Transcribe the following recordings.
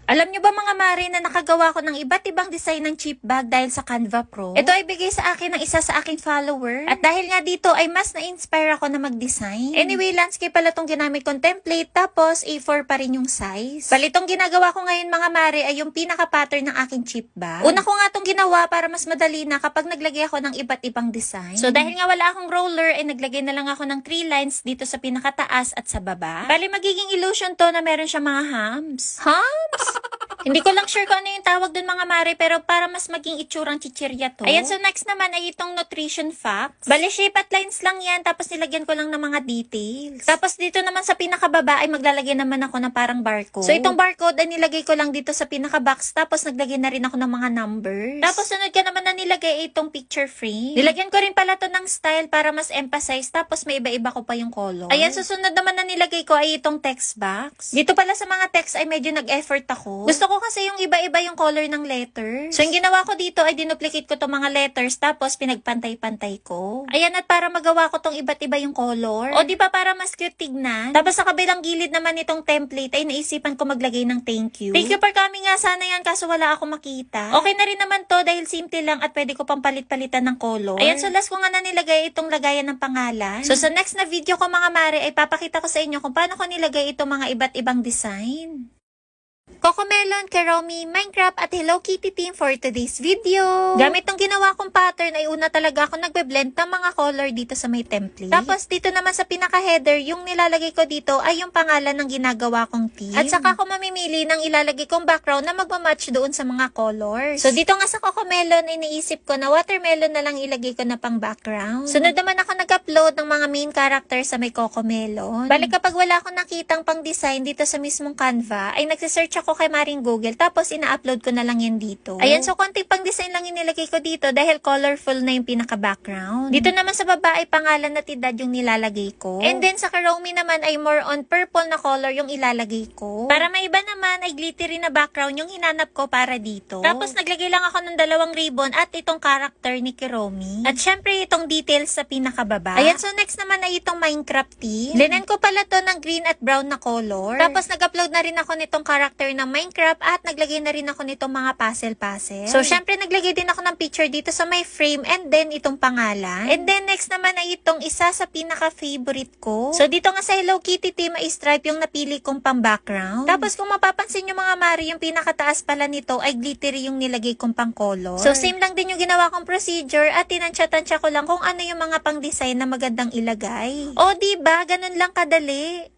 Alam nyo ba mga mare na nakagawa ko ng iba't ibang design ng cheap bag dahil sa Canva Pro? Ito ay bigay sa akin ng isa sa aking follower. At dahil nga dito ay mas na-inspire ako na mag-design. Anyway, landscape pala itong ginamit kong template tapos A4 pa rin yung size. Bali itong ginagawa ko ngayon mga mare ay yung pinaka-pattern ng aking cheap bag. Una ko nga itong ginawa para mas madali na kapag naglagay ako ng iba't ibang design. So dahil nga wala akong roller ay naglagay na lang ako ng 3 lines dito sa pinakataas at sa baba. Bali magiging illusion to na meron siya mga hams. Hams? Hindi ko lang sure kung ano yung tawag dun mga mare, pero para mas maging itsurang chichirya to. Ayan, so next naman ay itong nutrition facts. Bale, shape at lines lang yan, tapos nilagyan ko lang ng mga details. Tapos dito naman sa pinakababa ay maglalagay naman ako ng parang barcode. So itong barcode ay nilagay ko lang dito sa pinaka-box, tapos naglagay na rin ako ng mga numbers. Tapos sunod ka naman na nilagay itong picture frame. Nilagyan ko rin pala to ng style para mas emphasize, tapos may iba-iba ko pa yung color. Ayan, susunod naman na nilagay ko ay itong text box. Dito pala sa mga text ay medyo nag-effort ako. Gusto ko kasi yung iba-iba yung color ng letters. So, yung ginawa ko dito ay dinuplicate ko tong mga letters tapos pinagpantay-pantay ko. Ayan, at para magawa ko tong iba't iba yung color. O, di ba para mas cute tignan? Tapos sa kabilang gilid naman itong template ay naisipan ko maglagay ng thank you. Thank you for coming nga sana yan kaso wala ako makita. Okay na rin naman to dahil simple lang at pwede ko pang palit-palitan ng color. Ayan, so last ko nga na nilagay itong lagayan ng pangalan. So, sa next na video ko mga mare ay papakita ko sa inyo kung paano ko nilagay itong mga iba't ibang design. Cocomelon, Keromi, Minecraft at Hello Kitty team for today's video. Gamit tong ginawa kong pattern ay una talaga ako nagbe-blend ng mga color dito sa may template. Tapos dito naman sa pinaka-header, yung nilalagay ko dito ay yung pangalan ng ginagawa kong team. At saka ako mamimili ng ilalagay kong background na magmamatch doon sa mga colors. So dito nga sa Cocomelon ay naisip ko na watermelon na lang ilagay ko na pang background. Sunod naman ako nag-upload ng mga main characters sa may Cocomelon. Balik kapag wala akong nakitang pang design dito sa mismong Canva, ay nagsisearch ako kay Maring Google tapos ina-upload ko na lang yan dito. Ayan, so konting pang design lang inilagay ko dito dahil colorful na yung pinaka-background. Dito naman sa baba ay pangalan at edad yung nilalagay ko. And then sa Keromi naman ay more on purple na color yung ilalagay ko. Para may iba naman ay glittery na background yung hinanap ko para dito. Tapos naglagay lang ako ng 2 ribbon at itong character ni Keromi. At syempre itong details sa pinakababa. Ayan, so next naman ay itong Minecraft team. Linan ko pala to ng green at brown na color. Tapos nag-upload na rin ako nitong character ng Minecraft at naglagay na rin ako nitong mga puzzle. So, syempre naglagay din ako ng picture dito sa my frame and then itong pangalan. And then next naman ay itong isa sa pinaka-favorite ko. So, dito nga sa Hello Kitty team ay stripe yung napili kong pang background. Tapos kung mapapansin nyo mga mari, yung pinakataas pala nito ay glittery yung nilagay kong pang color. So, same lang din yung ginawa kong procedure at tinansya-tansya ko lang kung ano yung mga pang design na magandang ilagay. O, diba? Ganun lang kadali.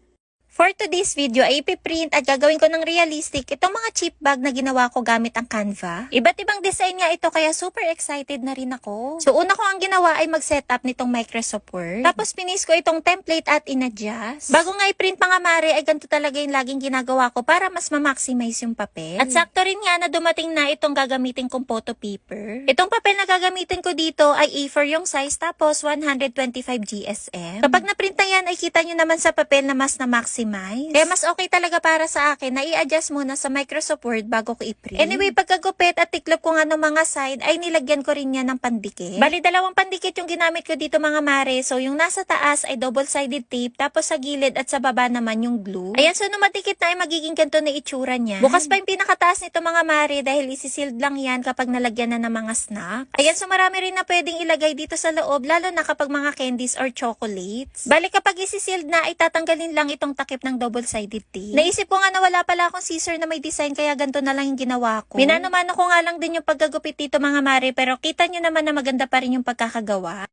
For today's video ay ipiprint at gagawin ko ng realistic itong mga cheap bag na ginawa ko gamit ang Canva. Iba't ibang design nga ito kaya super excited na rin ako. So una ko ang ginawa ay mag-setup nitong Microsoft Word. Tapos pinis ko itong template at in-adjust. Bago nga i-print mga mare ay ganito talaga yung laging ginagawa ko para mas ma-maximize yung papel. At sakto rin nga na dumating na itong gagamitin kong photo paper. Itong papel na gagamitin ko dito ay A4 yung size tapos 125 GSM. Kapag na-print na yan ay kita nyo naman sa papel na mas na-maximize. Kaya mas okay talaga para sa akin na i-adjust muna sa Microsoft Word bago ko i-print. Anyway, pagkagupit at tiklop ko nga ng mga side ay nilagyan ko rin yan ng pandikit. Bali, 2 pandikit yung ginamit ko dito mga mare. So, yung nasa taas ay double-sided tape tapos sa gilid at sa baba naman yung glue. Ayan, so nung matikit na ay magiging ganito na itsura niya. Bukas pa yung pinakataas nito mga mare dahil isisild lang yan kapag nalagyan na ng mga snack. Ayan, so marami rin na pwedeng ilagay dito sa loob lalo na kapag mga candies or chocolates. Bali, kapag isisild na ay tatanggalin lang itong takip ng double-sided tape. Naisip ko nga na wala pala akong scissor na may design kaya ganito na lang yung ginawa ko. Minano-mano ko nga lang din yung paggagupit dito mga mare pero kita nyo naman na maganda pa rin yung pagkakagawa.